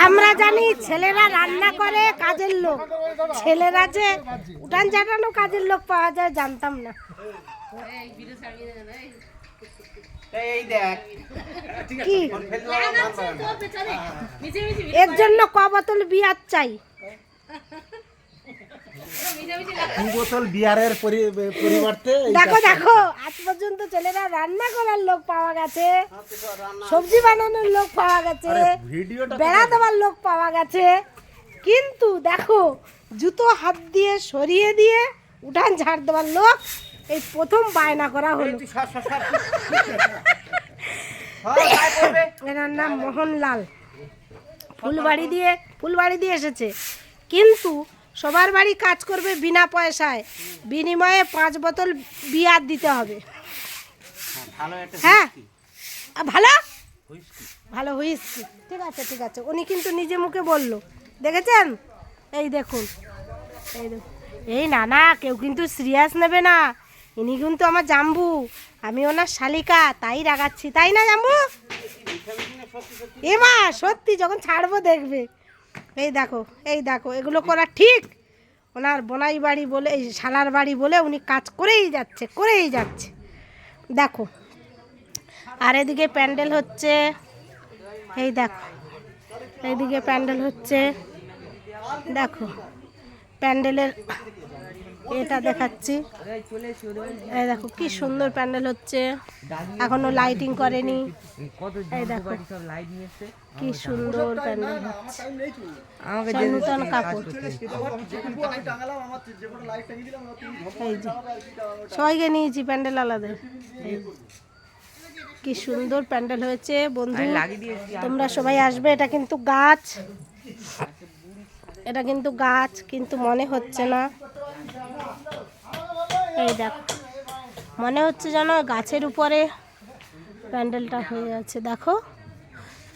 আমরা জানি ছেলেরা রান্না করে কাজের লোক, ছেলেরা যে উঠান চাটানো কাজের লোক পাওয়া যায় জানতাম না। এর জন্য ক বোতল বিয়ার চাই? দেখো দেখো আজ পর্যন্ত ছেলেরা রান্না করার লোক পাওয়া গেছে, সবজি বানানোর লোক পাওয়া গেছে, বেড়া দেওয়ার লোক পাওয়া গেছে, কিন্তু দেখো জুতো হাত দিয়ে সরিয়ে দিয়ে উঠান ঝাড় দেওয়ার লোক এই প্রথম বায়না করা হলো। এনার নাম মোহনলাল, ফুলবাড়ি দিয়ে এসেছে, কিন্তু সবার বাড়ি কাজ করবে বিনা পয়সায়, বিনিময়ে 5 বোতল বিয়ার দিতে হবে। হ্যাঁ ভালো ভালো হুইস্কি, ঠিক আছে উনি কিন্তু নিজে মুখে বললো, দেখেছেন? এই দেখুন এই না কেউ কিন্তু সিরিয়াস নেবে না, ইনি কিন্তু আমার জাম্বু, আমি ওনার শালিকা, তাই রাগাচ্ছি, তাই না জাম্বু? এ মা সত্যি, যখন ছাড়বো দেখবে। এই দেখো এগুলো করা ঠিক? ওনার বোনাই বাড়ি বলে, এই শালার বাড়ি বলে উনি কাজ করেই যাচ্ছে। দেখো আর এদিকে প্যান্ডেল হচ্ছে, এই দেখো এইদিকে প্যান্ডেল হচ্ছে, দেখো প্যান্ডেলের এটা দেখাচ্ছি, এই দেখো কি সুন্দর প্যান্ডেল হচ্ছে, এখনো লাইটিং করেনি, এই দেখো কি সুন্দর প্যান্ডেল হচ্ছে, নতুন কাপড়, এই যে সবাইকে নিয়েছি প্যান্ডেল আলাদা, কি সুন্দর প্যান্ডেল হয়েছে বন্ধু, তোমরা সবাই আসবে। এটা কিন্তু গাছ, কিন্তু মনে হচ্ছে না, এই দেখো মনে হচ্ছে যেন গাছের উপরে প্যান্ডেলটা হয়ে আছে। দেখো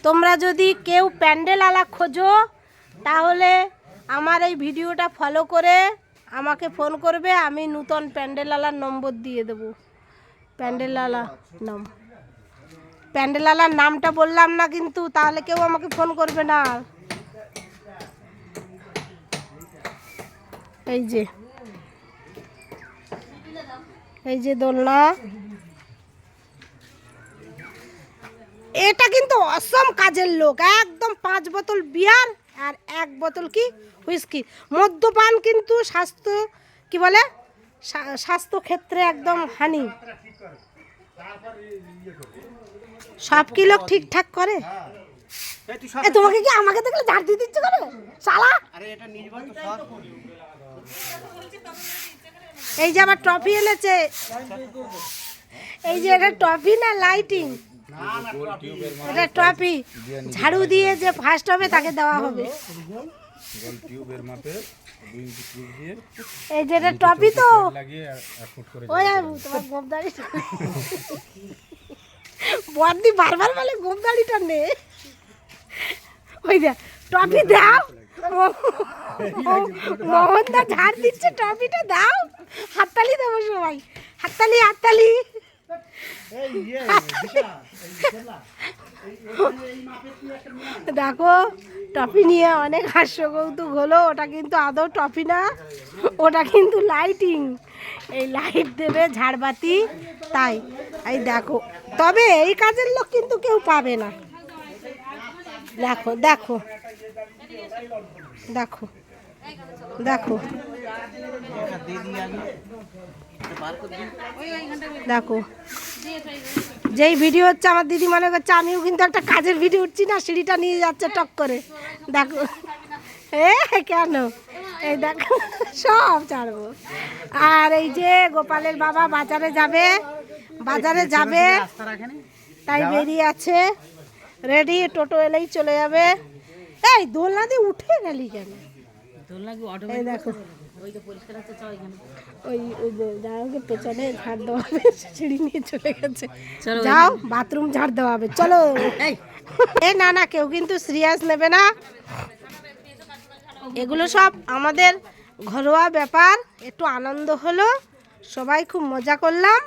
তোমরা যদি কেউ প্যান্ডেল আলা খোঁজো তাহলে আমার এই ভিডিওটা ফলো করে আমাকে ফোন করবে, আমি নূতন প্যান্ডেল আলার নম্বর দিয়ে দেবো। প্যান্ডেল আলার নামটা বললাম না কিন্তু, তাহলে কেউ আমাকে ফোন করবে না। এই যে দোলনা, এটা কিন্তু অসম কাজের লোক, একদম 5 বোতল বিয়ার আর 1 বোতল কি হুইস্কি। মদ্যপান কিন্তু স্বাস্থ্য ক্ষেত্রে একদম হানি। সব কি লোক ঠিকঠাক করে? তোমাকে কি আমাকে দেখলে ঝাড় দিতে ইচ্ছে করে শালা? এই যে আবার ট্রফি এনেছে, এই যে এটা ট্রফি না লাইটিং, এটা ট্রফি, ঝাড়ু দিয়ে যে ফার্স্ট হবে তাকে দেওয়া হবে। এই যে এটা ট্রফি তো, ওই তোমার গোপদাড়ি বর্দি বারবার বলে গোপদাড়িটা নে, ওই যে ট্রফি দাও, মোহনদা ঝাড় দিচ্ছে, ট্রফিটা দাও, হাততালি দেবো সবাই, হাততালি। দেখো ট্রফি নিয়ে অনেক হাস্য কৌতুক হলো, ওটা কিন্তু আদৌ ট্রফি না, ওটা কিন্তু লাইটিং, এই লাইট দেবে ঝাড়বাতি, তাই এই দেখো। তবে এই কাজের লোক কিন্তু কেউ পাবে না। দেখো যেই ভিডিও হচ্ছে আমার দিদি মনে করছে আমিও কিন্তু একটা কাজের ভিডিও উঠছি না, সিঁড়িটা নিয়ে যাচ্ছে টক করে। দেখো কেন, এই দেখো সব ছাড়বো। আর এই যে গোপালের বাবা বাজারে যাবে তাই বেরিয়ে আছে, রেডি, টোটো এলেই চলে যাবে। এই দোলনা দিয়ে উঠে গেলি কেন? এই দেখো ওই যে পেছনে ঝাড় দেওয়া হবে, সিঁড়ি নিয়ে চলে গেছে, যাও বাথরুম ঝাড় দেওয়া হবে, চলো। না কেউ কিন্তু সিরিয়াস নেবে না, এগুলো সব আমাদের ঘরোয়া ব্যাপার, একটু আনন্দ হলো, সবাই খুব মজা করলাম।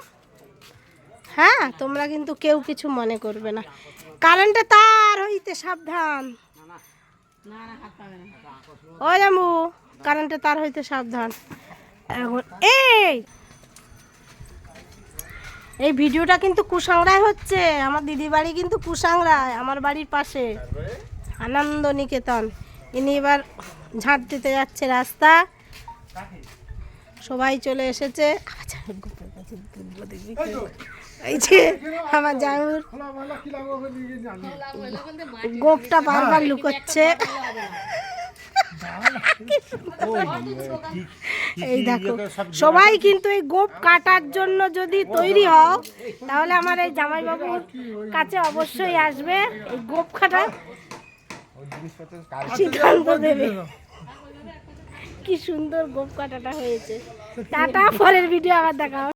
হ্যাঁ, তোমরা কিন্তু কেউ কিছু মনে করবে না। কারেন্টে তার হইতে সাবধান। ও জামু, কারেন্টে তার হইতে সাবধান। এখন এই ভিডিওটা কিন্তু কুসাংরায় হচ্ছে। আমার দিদি বাড়ি কিন্তু কুসাংরায়, আমার বাড়ির পাশে আনন্দ নিকেতন। ইনি এবার ঝাঁট দিতে যাচ্ছে রাস্তা। সবাই চলে এসেছে। এই যে আমার জামুর গোপটা বারবার লুকোচ্ছে। এই দেখো, সবাই কিন্তু এই গোপ কাটার জন্য যদি তৈরি হও, তাহলে আমার এই জামাইবাবুর কাছে অবশ্যই আসবে, এই গোপ কাটা সিদ্ধান্ত দেবে। কি সুন্দর গোপ কাটাটা হয়েছে। টাটা, পরের ভিডিও আবার দেখা হবে।